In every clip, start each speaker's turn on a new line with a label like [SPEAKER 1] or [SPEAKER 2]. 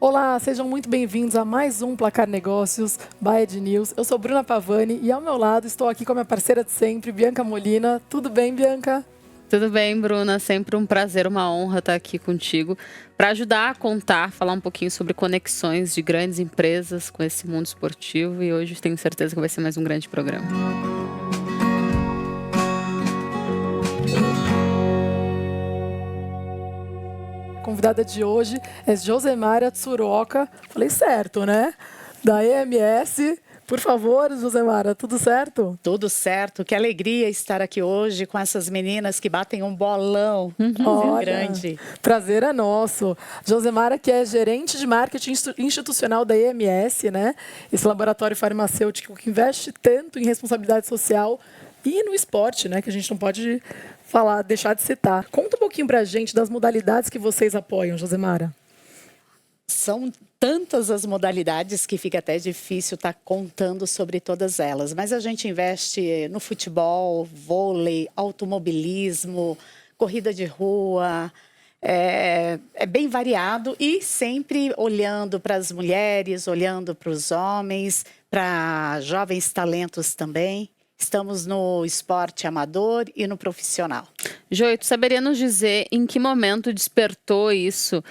[SPEAKER 1] Olá, sejam muito bem-vindos a mais um Placar Negócios by Ed News. Eu sou Bruna Pavani e ao meu lado estou aqui com a minha parceira de sempre, Bianca Molina. Tudo bem, Bianca?
[SPEAKER 2] Tudo bem, Bruna? Sempre um prazer, uma honra estar aqui contigo para ajudar a contar, falar um pouquinho sobre conexões de grandes empresas com esse mundo esportivo, e hoje tenho certeza que vai ser mais um grande programa.
[SPEAKER 1] A convidada de hoje é Josemara Tsuroka. Falei certo, né? Da EMS. Por favor, Josemara, tudo certo?
[SPEAKER 3] Tudo certo. Que alegria estar aqui hoje com essas meninas que batem um bolão grande.
[SPEAKER 1] Prazer é nosso. Josemara, que é gerente de marketing institucional da EMS, né? Esse laboratório farmacêutico que investe tanto em responsabilidade social e no esporte, né? Que a gente não pode deixar de citar. Conta um pouquinho pra gente das modalidades que vocês apoiam, Josemara.
[SPEAKER 3] São tantas as modalidades que fica até difícil estar contando sobre todas elas. Mas a gente investe no futebol, vôlei, automobilismo, corrida de rua. É bem variado e sempre olhando para as mulheres, olhando para os homens, para jovens talentos também. Estamos no esporte amador e no profissional.
[SPEAKER 2] Joy, tu saberia nos dizer em que momento despertou isso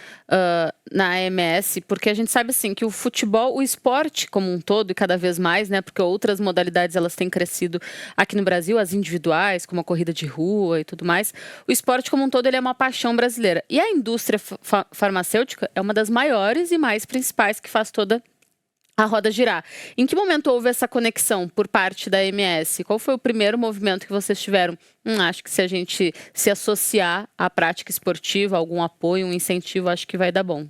[SPEAKER 2] na AMS? Porque a gente sabe assim que o futebol, o esporte como um todo e cada vez mais, né? Porque outras modalidades elas têm crescido aqui no Brasil, as individuais, como a corrida de rua e tudo mais. O esporte como um todo ele é uma paixão brasileira. E a indústria farmacêutica é uma das maiores e mais principais que faz toda a roda girar. Em que momento houve essa conexão por parte da AMS? Qual foi o primeiro movimento que vocês tiveram? Acho que se a gente se associar à prática esportiva, algum apoio, um incentivo, acho que vai dar bom.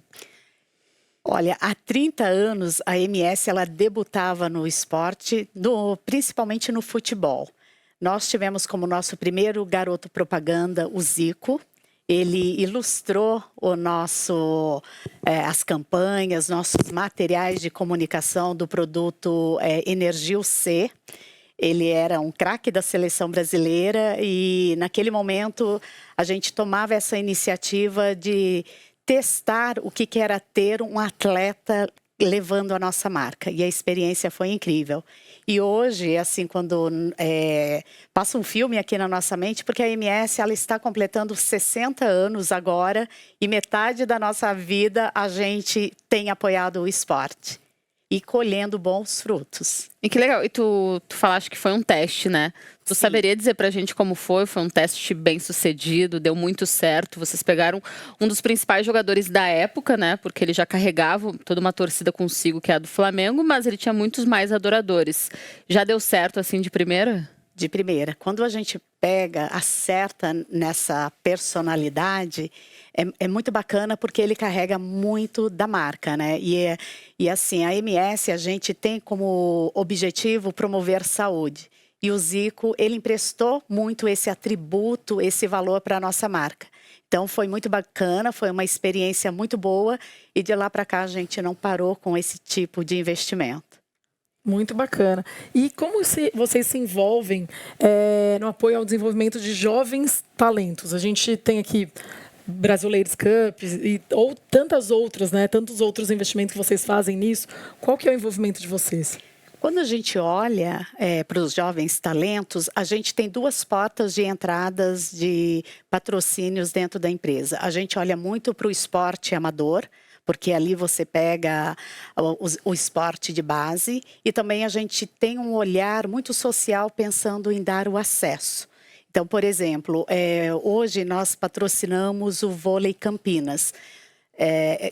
[SPEAKER 3] Olha, há 30 anos a AMS ela debutava no esporte, principalmente no futebol. Nós tivemos como nosso primeiro garoto propaganda o Zico. Ele ilustrou as campanhas, nossos materiais de comunicação do produto Energil C. Ele era um craque da seleção brasileira e, naquele momento, a gente tomava essa iniciativa de testar o que era ter um atleta levando a nossa marca. E a experiência foi incrível. E hoje, assim, quando passa um filme aqui na nossa mente, porque a AMS ela está completando 60 anos agora e metade da nossa vida a gente tem apoiado o esporte e colhendo bons frutos.
[SPEAKER 2] E que legal. E tu falaste que foi um teste, né? Tu
[SPEAKER 3] Sim.
[SPEAKER 2] saberia dizer pra gente como foi? Foi um teste bem sucedido, deu muito certo. Vocês pegaram um dos principais jogadores da época, né? Porque ele já carregava toda uma torcida consigo, que é a do Flamengo, mas ele tinha muitos mais adoradores. Já deu certo assim de primeira?
[SPEAKER 3] De primeira. Quando a gente acerta nessa personalidade, é muito bacana porque ele carrega muito da marca, né? E assim, a AMS, a gente tem como objetivo promover saúde. E o Zico, ele emprestou muito esse atributo, esse valor para a nossa marca. Então, foi muito bacana, foi uma experiência muito boa. E de lá para cá, a gente não parou com esse tipo de investimento.
[SPEAKER 1] Muito bacana. E como vocês se envolvem no apoio ao desenvolvimento de jovens talentos? A gente tem aqui Brasil Ladies Cup ou tantas outras, né? Tantos outros investimentos que vocês fazem nisso. Qual que é o envolvimento de vocês?
[SPEAKER 3] Quando a gente olha para os jovens talentos, a gente tem duas portas de entradas de patrocínios dentro da empresa. A gente olha muito para o esporte amador, porque ali você pega o esporte de base, e também a gente tem um olhar muito social pensando em dar o acesso. Então, por exemplo, hoje nós patrocinamos o Vôlei Campinas.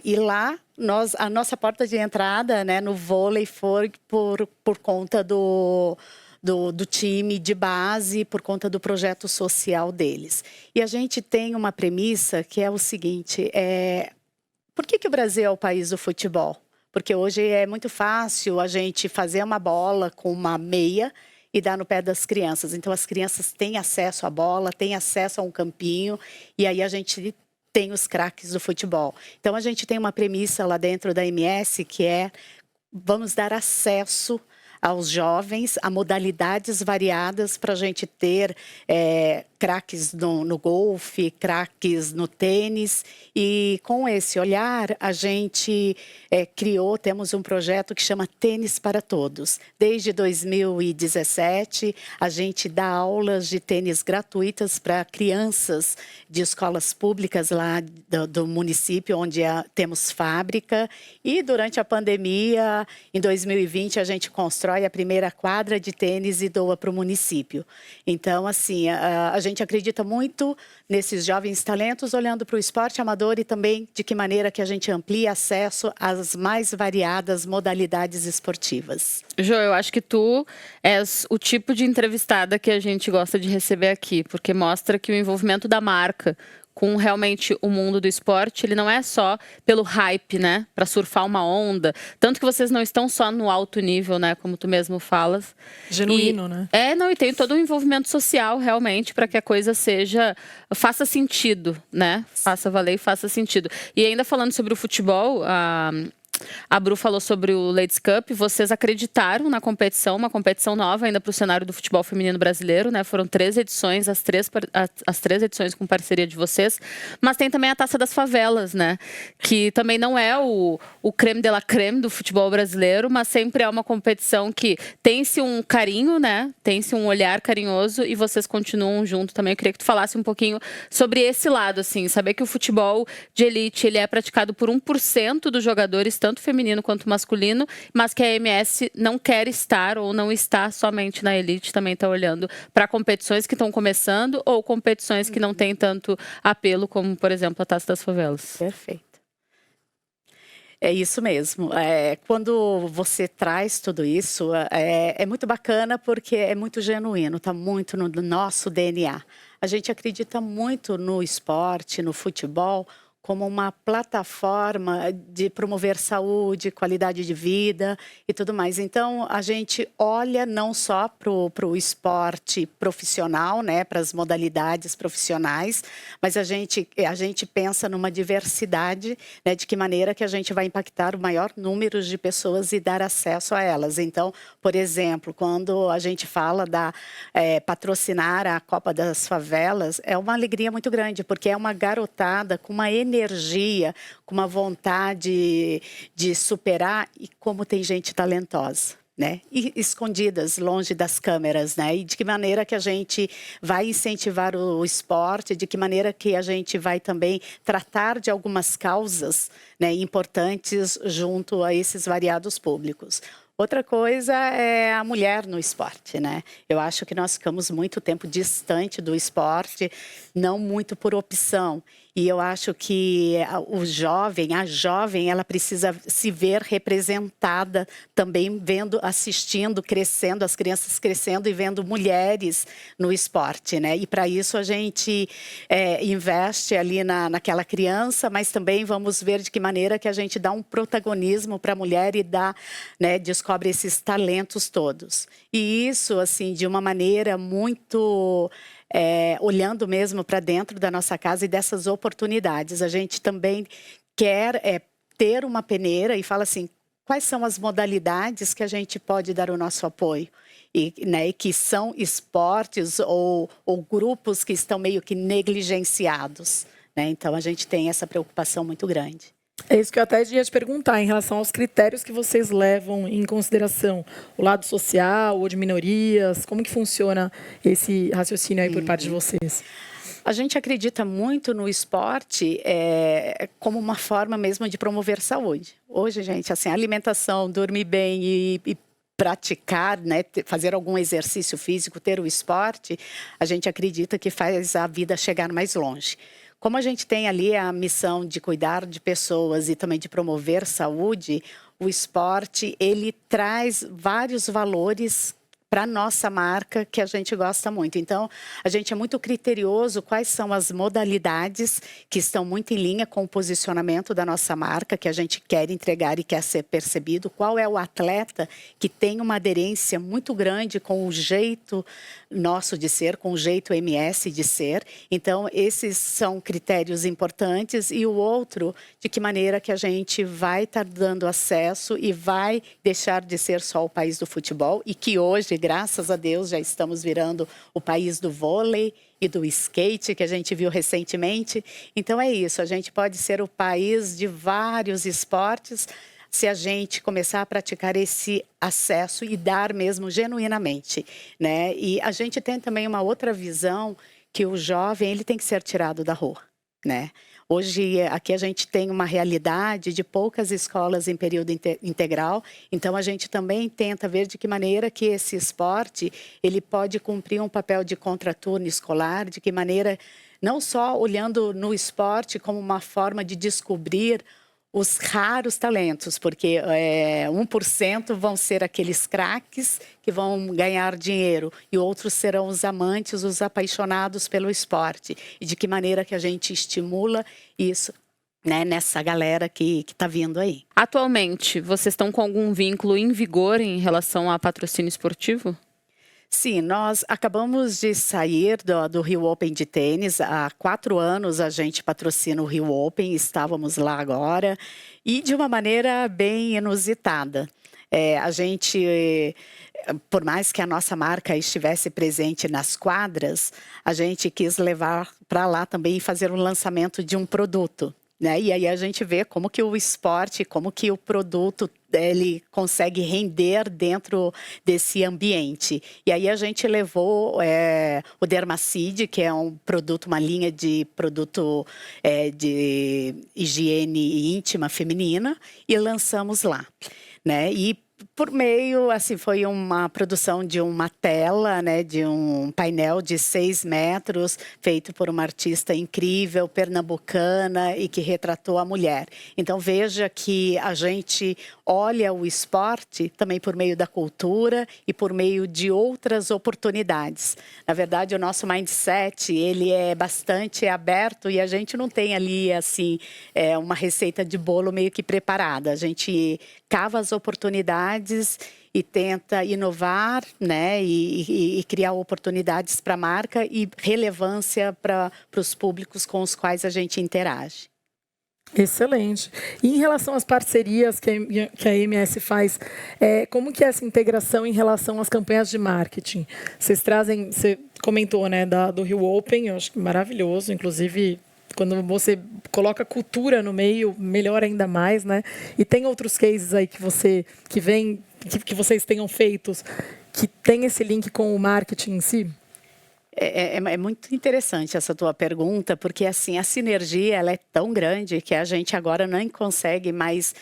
[SPEAKER 3] E lá, a nossa porta de entrada, né, no vôlei foi por conta do time de base, por conta do projeto social deles. E a gente tem uma premissa que é o seguinte, por que o Brasil é o país do futebol? Porque hoje é muito fácil a gente fazer uma bola com uma meia e dar no pé das crianças. Então, as crianças têm acesso à bola, têm acesso a um campinho, e aí a gente tem os craques do futebol. Então, a gente tem uma premissa lá dentro da MS que vamos dar acesso aos jovens, a modalidades variadas para a gente ter craques no golfe, craques no tênis. E com esse olhar, a gente temos um projeto que chama Tênis para Todos. Desde 2017, a gente dá aulas de tênis gratuitas para crianças de escolas públicas lá do município, onde temos fábrica. E durante a pandemia, em 2020, a gente constrói a primeira quadra de tênis e doa para o município. Então, assim, a gente acredita muito nesses jovens talentos, olhando para o esporte amador e também de que maneira que a gente amplia acesso às mais variadas modalidades esportivas.
[SPEAKER 2] Jo, eu acho que tu és o tipo de entrevistada que a gente gosta de receber aqui, porque mostra que o envolvimento da marca com realmente o mundo do esporte, ele não é só pelo hype, né? Para surfar uma onda. Tanto que vocês não estão só no alto nível, né? Como tu mesmo falas.
[SPEAKER 1] Genuíno, né?
[SPEAKER 2] Não, e tem todo um envolvimento social, realmente, para que a coisa faça sentido, né? Faça valer e faça sentido. E ainda falando sobre o futebol, a Bru falou sobre o Ladies Cup. Vocês acreditaram na competição, uma competição nova ainda para o cenário do futebol feminino brasileiro, né? Foram 3 edições, as três edições com parceria de vocês. Mas tem também a Taça das Favelas, né? Que também não é o creme de la creme do futebol brasileiro, mas sempre é uma competição que tem-se um carinho, né? Tem-se um olhar carinhoso e vocês continuam junto também. Eu queria que tu falasse um pouquinho sobre esse lado, assim, saber que o futebol de elite ele é praticado por 1% dos jogadores, tanto feminino quanto masculino, mas que a MS não quer estar ou não está somente na elite, também está olhando para competições que estão começando ou competições que não têm tanto apelo, como, por exemplo, a Taça das Favelas.
[SPEAKER 3] Perfeito. É isso mesmo. Quando você traz tudo isso, é muito bacana porque é muito genuíno, está muito no nosso DNA. A gente acredita muito no esporte, no futebol, como uma plataforma de promover saúde, qualidade de vida e tudo mais. Então, a gente olha não só para o esporte profissional, né, para as modalidades profissionais, mas a gente pensa numa diversidade, né, de que maneira que a gente vai impactar o maior número de pessoas e dar acesso a elas. Então, por exemplo, quando a gente fala patrocinar a Copa das Favelas, é uma alegria muito grande, porque é uma garotada com uma energia, com uma vontade de superar, e como tem gente talentosa, né? E escondidas, longe das câmeras, né? E de que maneira que a gente vai incentivar o esporte, de que maneira que a gente vai também tratar de algumas causas, né, importantes junto a esses variados públicos. Outra coisa é a mulher no esporte, né? Eu acho que nós ficamos muito tempo distante do esporte, não muito por opção. E eu acho que a jovem, ela precisa se ver representada também, assistindo, crescendo, as crianças crescendo e vendo mulheres no esporte, né? E para isso a gente investe ali naquela criança, mas também vamos ver de que maneira que a gente dá um protagonismo para a mulher e descobre esses talentos todos. E isso, assim, de uma maneira muito... olhando mesmo para dentro da nossa casa e dessas oportunidades. A gente também quer ter uma peneira e fala assim, quais são as modalidades que a gente pode dar o nosso apoio? E que são esportes ou grupos que estão meio que negligenciados, né? Então, a gente tem essa preocupação muito grande.
[SPEAKER 1] É isso que eu até ia te perguntar, em relação aos critérios que vocês levam em consideração. O lado social, ou de minorias, como que funciona esse raciocínio aí por parte de vocês?
[SPEAKER 3] A gente acredita muito no esporte como uma forma mesmo de promover saúde. Hoje, gente, assim, alimentação, dormir bem e praticar, né, fazer algum exercício físico, ter o esporte, a gente acredita que faz a vida chegar mais longe. Como a gente tem ali a missão de cuidar de pessoas e também de promover saúde, o esporte, ele traz vários valores para a nossa marca que a gente gosta muito. Então, a gente é muito criterioso quais são as modalidades que estão muito em linha com o posicionamento da nossa marca, que a gente quer entregar e quer ser percebido. Qual é o atleta que tem uma aderência muito grande com o jeito nosso de ser, com o jeito MS de ser. Então, esses são critérios importantes. E o outro, de que maneira que a gente vai estar dando acesso e vai deixar de ser só o país do futebol, e que hoje, graças a Deus, já estamos virando o país do vôlei e do skate, que a gente viu recentemente. Então, é isso, a gente pode ser o país de vários esportes, se a gente começar a praticar esse acesso e dar mesmo genuinamente, né? E a gente tem também uma outra visão, que o jovem ele tem que ser tirado da rua, né? Hoje, aqui a gente tem uma realidade de poucas escolas em período integral, então a gente também tenta ver de que maneira que esse esporte ele pode cumprir um papel de contraturno escolar, de que maneira, não só olhando no esporte como uma forma de descobrir os raros talentos, porque 1% vão ser aqueles craques que vão ganhar dinheiro e outros serão os amantes, os apaixonados pelo esporte. E de que maneira que a gente estimula isso, né, nessa galera que está vindo aí.
[SPEAKER 2] Atualmente, vocês estão com algum vínculo em vigor em relação a patrocínio esportivo?
[SPEAKER 3] Sim, nós acabamos de sair do Rio Open de tênis. Há 4 anos a gente patrocina o Rio Open, estávamos lá agora, e de uma maneira bem inusitada. A gente, por mais que a nossa marca estivesse presente nas quadras, a gente quis levar para lá também e fazer um lançamento de um produto, né? E aí a gente vê como que o esporte, como que o produto ele consegue render dentro desse ambiente. E aí a gente levou o Dermacide, que é um produto, uma linha de produto de higiene íntima feminina, e lançamos lá, né? E por meio, assim, foi uma produção de uma tela, né, de um painel de 6 metros, feito por uma artista incrível, pernambucana, e que retratou a mulher. Então, veja que a gente olha o esporte também por meio da cultura e por meio de outras oportunidades. Na verdade, o nosso mindset, ele é bastante aberto e a gente não tem ali, assim, uma receita de bolo meio que preparada. A gente cava as oportunidades e tenta inovar, né, e criar oportunidades para a marca e relevância para os públicos com os quais a gente interage.
[SPEAKER 1] Excelente. E em relação às parcerias que a MS faz, como que é essa integração em relação às campanhas de marketing? Vocês trazem, você comentou, né, do Rio Open, eu acho que maravilhoso, inclusive quando você coloca cultura no meio, melhor ainda mais, né? E tem outros cases aí que vocês tenham feitos que tem esse link com o marketing em si?
[SPEAKER 3] É muito interessante essa tua pergunta, porque assim, a sinergia ela é tão grande que a gente agora nem consegue mais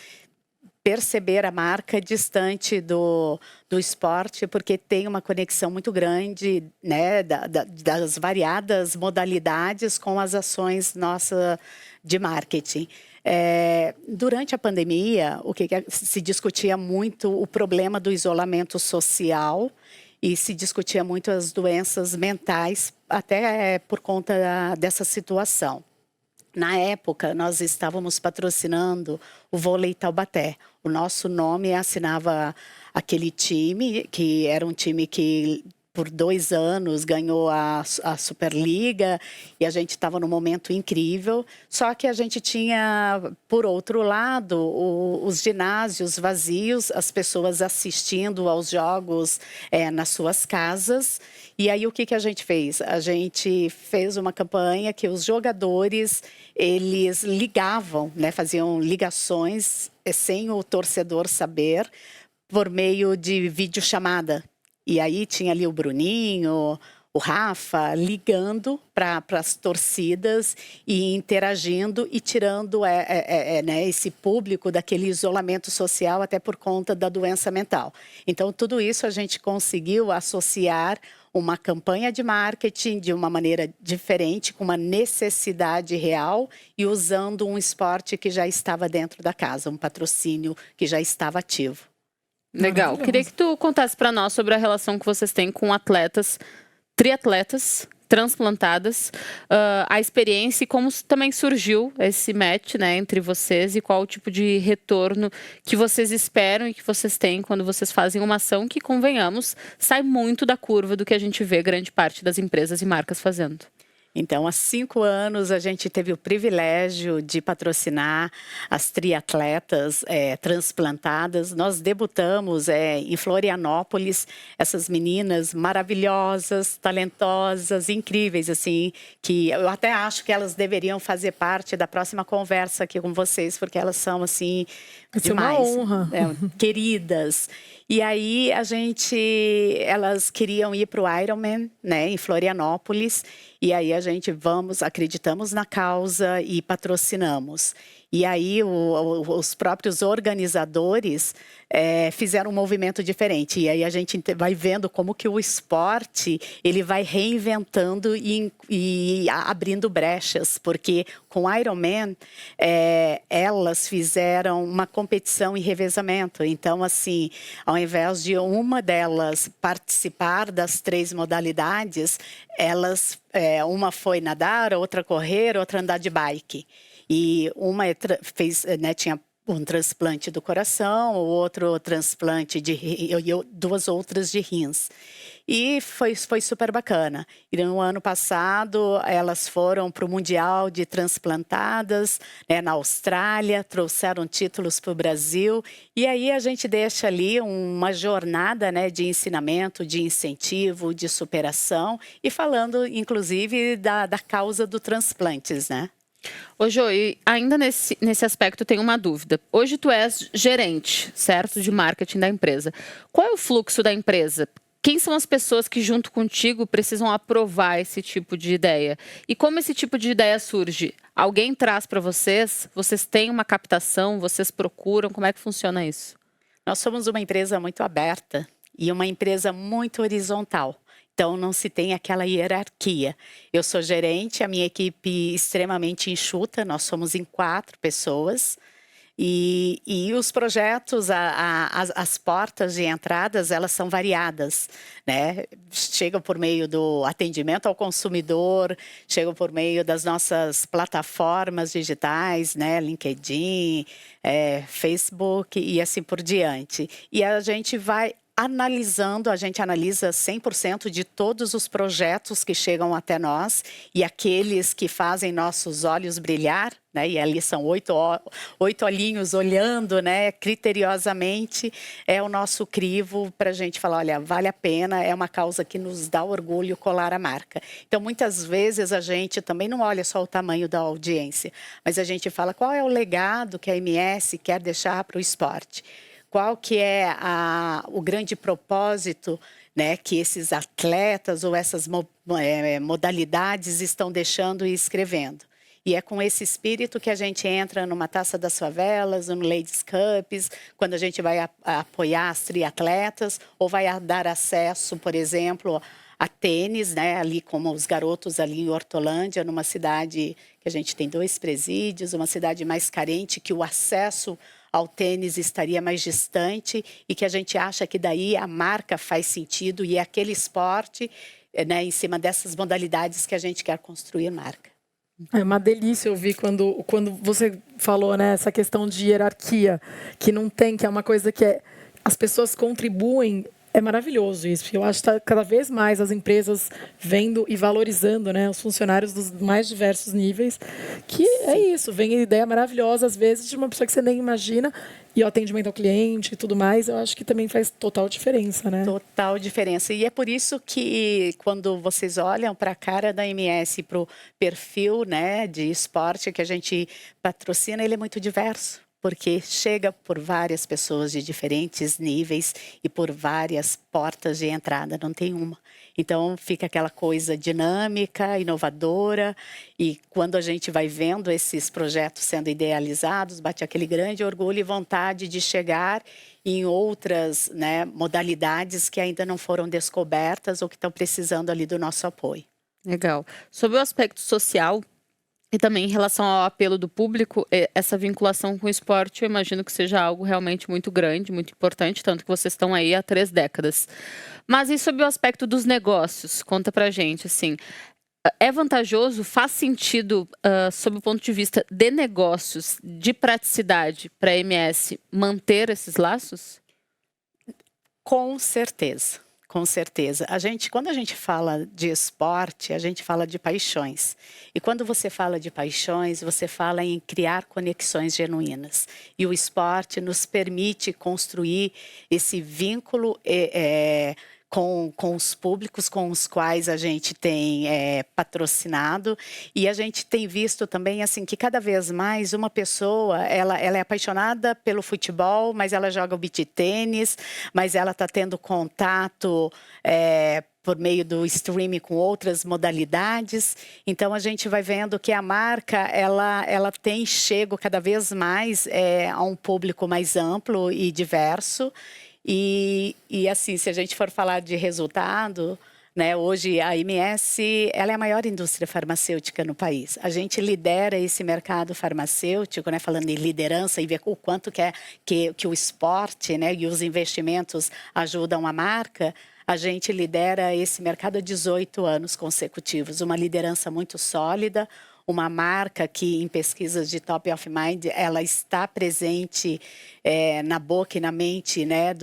[SPEAKER 3] perceber a marca distante do esporte, porque tem uma conexão muito grande, né, das variadas modalidades com as ações nossas de marketing. Durante a pandemia, o que se discutia muito o problema do isolamento social e se discutia muito as doenças mentais, até por conta dessa situação. Na época, nós estávamos patrocinando o Vôlei Taubaté. O nosso nome assinava aquele time, que era um time que por 2 anos ganhou a Superliga e a gente estava num momento incrível. Só que a gente tinha, por outro lado, os ginásios vazios, as pessoas assistindo aos jogos nas suas casas. E aí o que a gente fez? A gente fez uma campanha que os jogadores eles ligavam, né, faziam ligações sem o torcedor saber, por meio de videochamada. E aí tinha ali o Bruninho, o Rafa, ligando para as torcidas e interagindo e tirando né, esse público daquele isolamento social até por conta da doença mental. Então, tudo isso a gente conseguiu associar uma campanha de marketing de uma maneira diferente, com uma necessidade real e usando um esporte que já estava dentro da casa, um patrocínio que já estava ativo.
[SPEAKER 2] Legal. Queria que tu contasse para nós sobre a relação que vocês têm com atletas, triatletas, transplantadas, a experiência e como também surgiu esse match, né, entre vocês e qual o tipo de retorno que vocês esperam e que vocês têm quando vocês fazem uma ação que, convenhamos, sai muito da curva do que a gente vê grande parte das empresas e marcas fazendo.
[SPEAKER 3] Então, há 5 anos, a gente teve o privilégio de patrocinar as triatletas transplantadas. Nós debutamos em Florianópolis, essas meninas maravilhosas, talentosas, incríveis, assim, que eu até acho que elas deveriam fazer parte da próxima conversa aqui com vocês, porque elas são, assim, demais.
[SPEAKER 1] Isso é uma honra.
[SPEAKER 3] Queridas. E aí, elas queriam ir para o Ironman, né, em Florianópolis. E aí a gente acreditamos na causa e patrocinamos. E aí os próprios organizadores fizeram um movimento diferente. E aí a gente vai vendo como que o esporte ele vai reinventando e abrindo brechas. Porque com o Ironman, elas fizeram uma competição em revezamento. Então, assim, ao invés de uma delas participar das 3 modalidades, uma foi nadar, outra correr, outra andar de bike. E uma tinha um transplante do coração, o outro transplante e 2 outras de rins. E foi super bacana. E no ano passado, elas foram para o Mundial de Transplantadas, né, na Austrália, trouxeram títulos para o Brasil. E aí a gente deixa ali uma jornada, né, de ensinamento, de incentivo, de superação, e falando, inclusive, da causa do transplantes, né?
[SPEAKER 2] Ô, Jo, e ainda nesse aspecto tem uma dúvida. Hoje tu és gerente, certo, de marketing da empresa. Qual é o fluxo da empresa? Quem são as pessoas que junto contigo precisam aprovar esse tipo de ideia? E como esse tipo de ideia surge? Alguém traz para vocês? Vocês têm uma captação? Vocês procuram? Como é que funciona isso?
[SPEAKER 3] Nós somos uma empresa muito aberta e uma empresa muito horizontal. Então, não se tem aquela hierarquia. Eu sou gerente, a minha equipe extremamente enxuta, nós somos em 4 pessoas. E os projetos, as portas de entradas, elas são variadas, né? Chegam por meio do atendimento ao consumidor, chegam por meio das nossas plataformas digitais, né? LinkedIn, Facebook e assim por diante. E a gente vai a gente analisa 100% de todos os projetos que chegam até nós e aqueles que fazem nossos olhos brilhar, né? E ali são 8 olhinhos olhando, né? Criteriosamente, é o nosso crivo para a gente falar, olha, vale a pena, é uma causa que nos dá orgulho colar a marca. Então, muitas vezes a gente também não olha só o tamanho da audiência, mas a gente fala qual é o legado que a MS quer deixar para o esporte. Qual que é o grande propósito, né, que esses atletas ou essas modalidades estão deixando e escrevendo. E é com esse espírito que a gente entra numa Taça das Favelas, no Ladies Cups, quando a gente vai apoiar as triatletas ou vai dar acesso, por exemplo, a tênis, né, ali como os garotos ali em Hortolândia, numa cidade que a gente tem 2 presídios, uma cidade mais carente, que o acesso ao tênis estaria mais distante e que a gente acha que daí a marca faz sentido e é aquele esporte, né, em cima dessas modalidades que a gente quer construir marca.
[SPEAKER 1] É uma delícia ouvir quando você falou, né, essa questão de hierarquia, que não tem, que é uma coisa que as pessoas contribuem. É maravilhoso isso. Eu acho que está cada vez mais as empresas vendo e valorizando, né, os funcionários dos mais diversos níveis, que é isso, vem ideia maravilhosa, às vezes, de uma pessoa que você nem imagina, e o atendimento ao cliente e tudo mais, eu acho que também faz total diferença, né?
[SPEAKER 3] Total diferença. E é por isso que, quando vocês olham para a cara da MS, para o perfil, né, de esporte que a gente patrocina, ele é muito diverso. Porque chega por várias pessoas de diferentes níveis e por várias portas de entrada, não tem uma. Então, fica aquela coisa dinâmica, inovadora, e quando a gente vai vendo esses projetos sendo idealizados, bate aquele grande orgulho e vontade de chegar em outras, né, modalidades que ainda não foram descobertas ou que estão precisando ali do nosso apoio.
[SPEAKER 2] Legal. Sobre o aspecto social, e também em relação ao apelo do público, essa vinculação com o esporte, eu imagino que seja algo realmente muito grande, muito importante, tanto que vocês estão aí há 3 décadas. Mas e sobre o aspecto dos negócios? Conta pra gente, assim, É vantajoso, faz sentido, sob o ponto de vista de negócios, de praticidade para a MS manter esses laços?
[SPEAKER 3] Com certeza, com certeza. Quando a gente fala de esporte, a gente fala de paixões. E quando você fala de paixões, você fala em criar conexões genuínas. E o esporte nos permite construir esse vínculo com os públicos com os quais a gente tem patrocinado, e a gente tem visto também assim que cada vez mais uma pessoa ela é apaixonada pelo futebol, mas ela joga o beach tênis, mas ela está tendo contato por meio do streaming com outras modalidades. Então a gente vai vendo que a marca ela tem chego cada vez mais a um público mais amplo e diverso. E assim, se a gente for falar de resultado, né, hoje a MS ela é a maior indústria farmacêutica no país. A gente lidera esse mercado farmacêutico, né, falando em liderança e ver o quanto que o esporte, né, e os investimentos ajudam a marca. A gente lidera esse mercado há 18 anos consecutivos, uma liderança muito sólida, uma marca que em pesquisas de top of mind ela está presente na boca e na mente, né,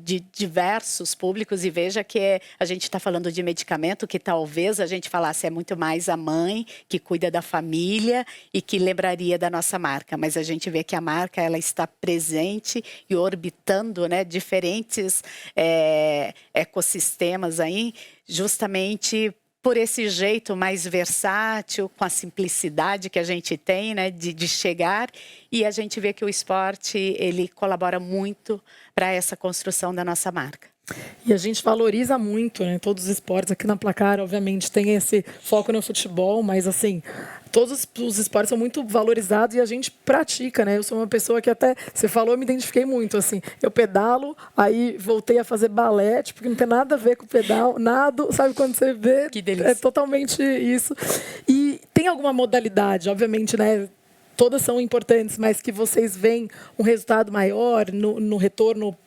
[SPEAKER 3] de diversos públicos. E veja que a gente está falando de medicamento que talvez a gente falasse é muito mais a mãe que cuida da família e que lembraria da nossa marca, mas a gente vê que a marca ela está presente e orbitando, né, diferentes ecossistemas aí, justamente por esse jeito mais versátil, com a simplicidade que a gente tem, né, de chegar, e a gente vê que o esporte ele colabora muito para essa construção da nossa marca.
[SPEAKER 1] E a gente valoriza muito, né, todos os esportes. Aqui na Placar, obviamente, tem esse foco no futebol, mas assim, todos os esportes são muito valorizados e a gente pratica, né? Eu sou uma pessoa que até, você falou, eu me identifiquei muito, assim. Eu pedalo, aí voltei a fazer balé, tipo, que não tem nada a ver com pedal, nada, sabe quando você vê?
[SPEAKER 3] Que delícia.
[SPEAKER 1] É totalmente isso. E tem alguma modalidade, obviamente, né? Todas são importantes, mas que vocês veem um resultado maior no retorno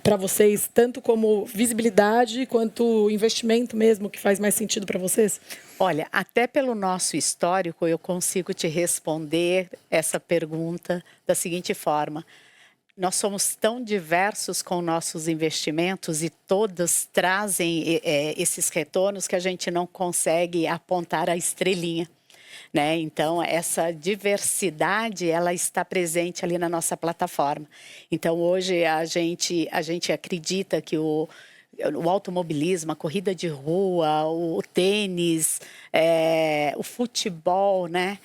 [SPEAKER 1] para vocês, tanto como visibilidade quanto investimento mesmo, que faz mais sentido para vocês?
[SPEAKER 3] Olha, até pelo nosso histórico, eu consigo te responder essa pergunta da seguinte forma. Nós somos tão diversos com nossos investimentos e todos trazem esses retornos que a gente não consegue apontar a estrelinha. Né? Então, essa diversidade ela está presente ali na nossa plataforma. Então, hoje a gente acredita que o automobilismo, a corrida de rua, o tênis, o futebol, né?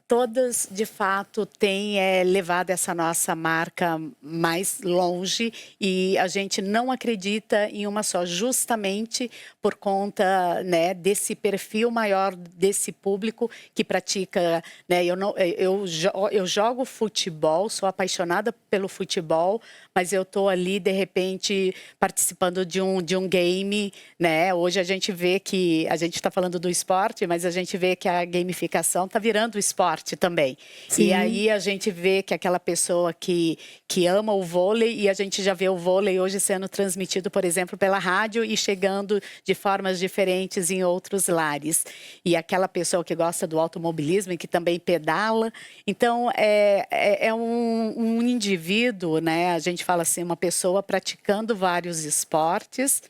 [SPEAKER 3] Todas, de fato, têm levado essa nossa marca mais longe e a gente não acredita em uma só, justamente por conta, né, desse perfil maior desse público que pratica, né, eu jogo futebol, sou apaixonada pelo futebol, mas eu estou ali, de repente, participando de um game, né? Hoje a gente vê que, a gente está falando do esporte, mas a gente vê que a gamificação está virando esporte também.
[SPEAKER 1] Sim.
[SPEAKER 3] E aí a gente vê que aquela pessoa que ama o vôlei, e a gente já vê o vôlei hoje sendo transmitido, por exemplo, pela rádio e chegando de formas diferentes em outros lares. E aquela pessoa que gosta do automobilismo e que também pedala. Então, é um indivíduo, né? A gente fala assim, uma pessoa praticando vários esportes,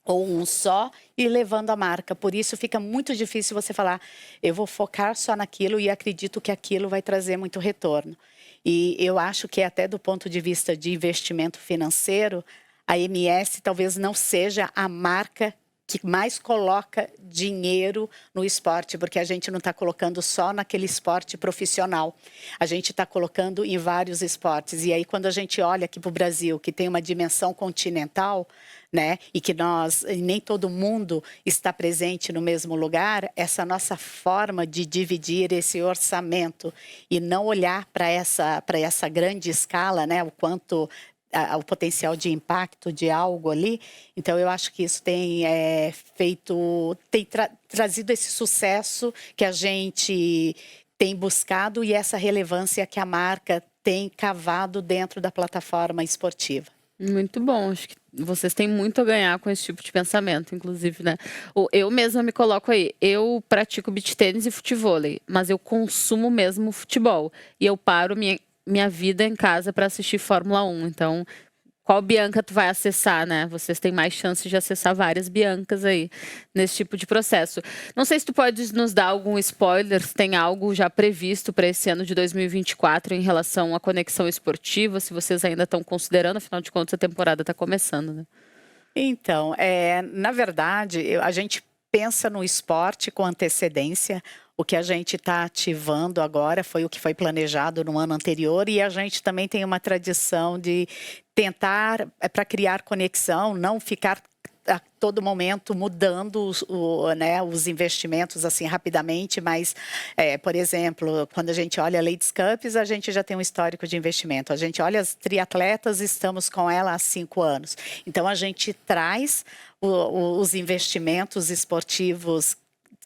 [SPEAKER 3] ou um só, e levando a marca. Por isso fica muito difícil você falar, eu vou focar só naquilo e acredito que aquilo vai trazer muito retorno. E eu acho que até do ponto de vista de investimento financeiro, a MS talvez não seja a marca que mais coloca dinheiro no esporte, porque a gente não está colocando só naquele esporte profissional. A gente está colocando em vários esportes. E aí, quando a gente olha aqui para o Brasil, que tem uma dimensão continental, né, e que nem todo mundo está presente no mesmo lugar, essa nossa forma de dividir esse orçamento e não olhar para essa grande escala, né, o quanto o potencial de impacto de algo ali. Então, eu acho que isso tem trazido esse sucesso que a gente tem buscado e essa relevância que a marca tem cavado dentro da plataforma esportiva.
[SPEAKER 2] Muito bom, acho que vocês têm muito a ganhar com esse tipo de pensamento, inclusive, né? Eu mesma me coloco aí, eu pratico beach tênis e futevôlei, mas eu consumo mesmo futebol. E eu paro minha vida em casa para assistir Fórmula 1. Então, qual Bianca tu vai acessar, né? Vocês têm mais chance de acessar várias Biancas aí nesse tipo de processo. Não sei se tu pode nos dar algum spoiler, se tem algo já previsto para esse ano de 2024 em relação à conexão esportiva, se vocês ainda estão considerando, afinal de contas a temporada está começando, né?
[SPEAKER 3] Então, na verdade, a gente pensa no esporte com antecedência. O que a gente está ativando agora foi o que foi planejado no ano anterior, e a gente também tem uma tradição de tentar, para criar conexão, não ficar a todo momento mudando os investimentos assim rapidamente, mas, por exemplo, quando a gente olha a Ladies Cups, a gente já tem um histórico de investimento. A gente olha as triatletas, estamos com ela há 5 anos. Então, a gente traz os investimentos esportivos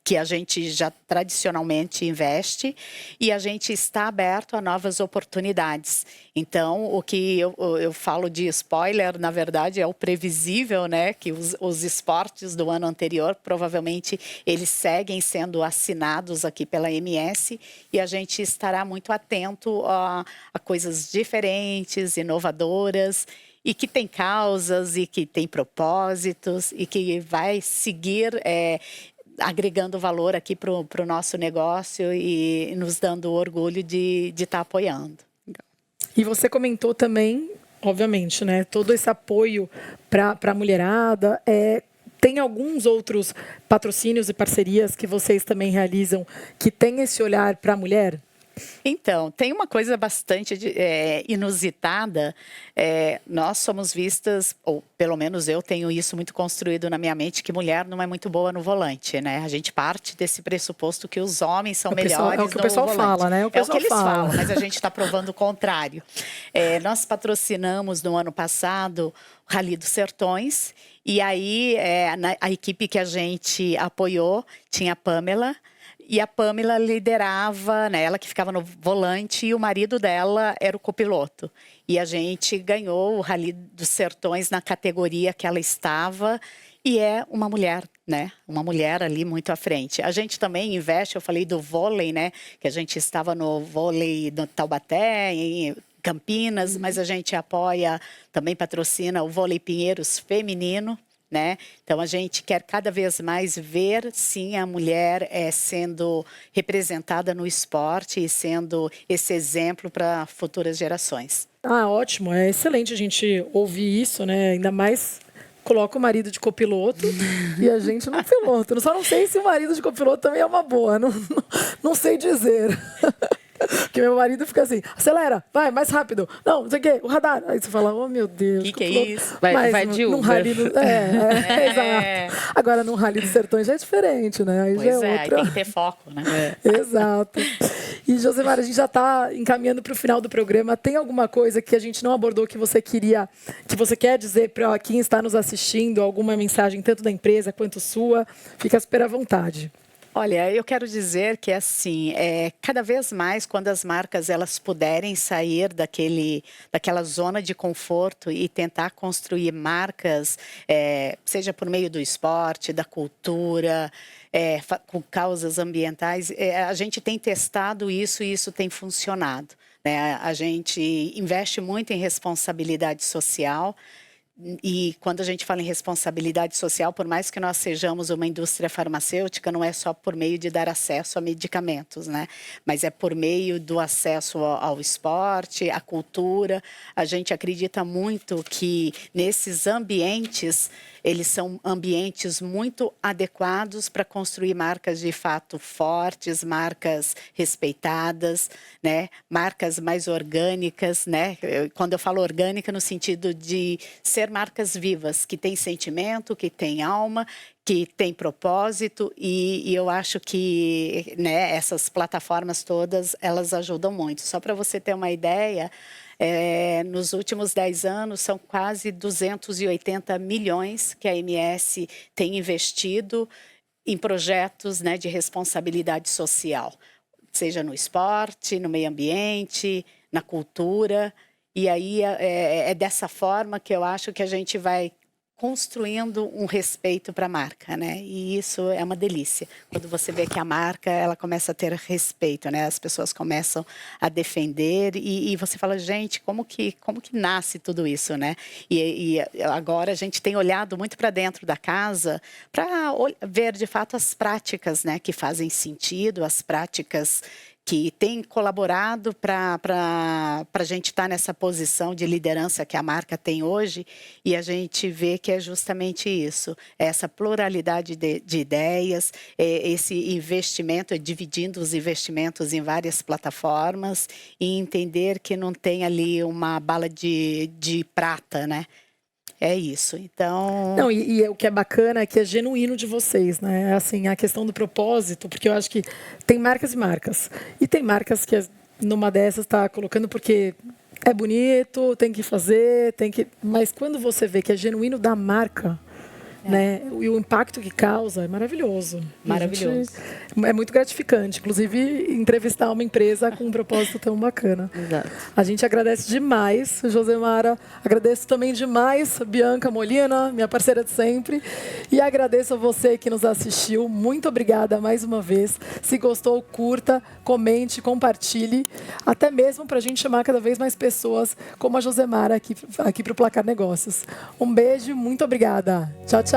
[SPEAKER 3] que a gente já tradicionalmente investe, e a gente está aberto a novas oportunidades. Então, o que eu falo de spoiler, na verdade, é o previsível, né? Que os esportes do ano anterior, provavelmente, eles seguem sendo assinados aqui pela MS, e a gente estará muito atento a coisas diferentes, inovadoras, e que tem causas, e que tem propósitos, e que vai seguir agregando valor aqui para o nosso negócio e nos dando orgulho de estar apoiando.
[SPEAKER 1] E você comentou também, obviamente, né, todo esse apoio para a mulherada. Tem alguns outros patrocínios e parcerias que vocês também realizam que tem esse olhar para a mulher?
[SPEAKER 3] Então, tem uma coisa bastante inusitada. Nós somos vistas, ou pelo menos eu tenho isso muito construído na minha mente, que mulher não é muito boa no volante, né? A gente parte desse pressuposto que os homens são melhores no volante.
[SPEAKER 1] É o que o pessoal fala, né?
[SPEAKER 3] É o que eles falam, mas a gente está provando o contrário. Nós patrocinamos no ano passado o Rally dos Sertões, e aí a equipe que a gente apoiou tinha a Pamela. E a Pamela liderava, né, ela que ficava no volante, e o marido dela era o copiloto. E a gente ganhou o Rally dos Sertões na categoria que ela estava, e é uma mulher, né? Uma mulher ali muito à frente. A gente também investe, eu falei do vôlei, né? Que a gente estava no vôlei no Taubaté, em Campinas, mas a gente apoia, também patrocina o Vôlei Pinheiros feminino, né? Então, a gente quer cada vez mais ver, sim, a mulher sendo representada no esporte e sendo esse exemplo para futuras gerações.
[SPEAKER 1] Ah, ótimo. É excelente a gente ouvir isso, né? Ainda mais coloca o marido de copiloto e a gente no piloto. Eu só não sei se o marido de copiloto também é uma boa. Não sei dizer. Porque meu marido fica assim, acelera, vai, mais rápido. Não, não sei o quê, o radar. Aí você fala, oh meu Deus.
[SPEAKER 3] Que é isso?
[SPEAKER 2] Vai de Uber.
[SPEAKER 1] Num rally exato. Agora, num rally dos sertões já é diferente, né? Aí
[SPEAKER 3] Pois
[SPEAKER 1] já é outra.
[SPEAKER 3] tem que ter foco, né?
[SPEAKER 1] Exato. E, Josemar, a gente já está encaminhando para o final do programa. Tem alguma coisa que a gente não abordou que você quer dizer para quem está nos assistindo? Alguma mensagem, tanto da empresa quanto sua? Fica super à vontade.
[SPEAKER 3] Olha, eu quero dizer que assim, cada vez mais quando as marcas elas puderem sair daquela zona de conforto e tentar construir marcas, seja por meio do esporte, da cultura, com causas ambientais, a gente tem testado isso e isso tem funcionado, né? A gente investe muito em responsabilidade social. E quando a gente fala em responsabilidade social, por mais que nós sejamos uma indústria farmacêutica, não é só por meio de dar acesso a medicamentos, né? Mas é por meio do acesso ao esporte, à cultura. A gente acredita muito que nesses ambientes, eles são ambientes muito adequados para construir marcas de fato fortes, marcas respeitadas, né? Marcas mais orgânicas, né? Quando eu falo orgânica, no sentido de ser marcas vivas, que têm sentimento, que têm alma, que têm propósito, e eu acho que, né, essas plataformas todas, elas ajudam muito. Só para você ter uma ideia, nos últimos 10 anos, são quase 280 milhões que a MS tem investido em projetos, né, de responsabilidade social, seja no esporte, no meio ambiente, na cultura. E aí é dessa forma que eu acho que a gente vai construindo um respeito para a marca, né? E isso é uma delícia. Quando você vê que a marca, ela começa a ter respeito, né? As pessoas começam a defender e você fala, gente, como que nasce tudo isso, né? E agora a gente tem olhado muito para dentro da casa para ver, de fato, as práticas, né? Que fazem sentido, as práticas que têm colaborado para a gente estar nessa posição de liderança que a marca tem hoje, e a gente vê que é justamente isso, essa pluralidade de ideias, esse investimento, dividindo os investimentos em várias plataformas e entender que não tem ali uma bala de prata, né? É isso, então...
[SPEAKER 1] Não, e o que é bacana é que é genuíno de vocês, né? Assim, a questão do propósito, porque eu acho que tem marcas e marcas. E tem marcas que numa dessas está colocando porque é bonito, tem que fazer, mas quando você vê que é genuíno da marca, né? E o impacto que causa é maravilhoso.
[SPEAKER 3] Maravilhoso.
[SPEAKER 1] É muito gratificante, inclusive, entrevistar uma empresa com um propósito tão bacana.
[SPEAKER 2] Exato.
[SPEAKER 1] A gente agradece demais, Josemara. Agradeço também demais, Bianca Molina, minha parceira de sempre. E agradeço a você que nos assistiu. Muito obrigada mais uma vez. Se gostou, curta, comente, compartilhe. Até mesmo para a gente chamar cada vez mais pessoas como a Josemara aqui para o Placar Negócios. Um beijo, muito obrigada. Tchau, tchau.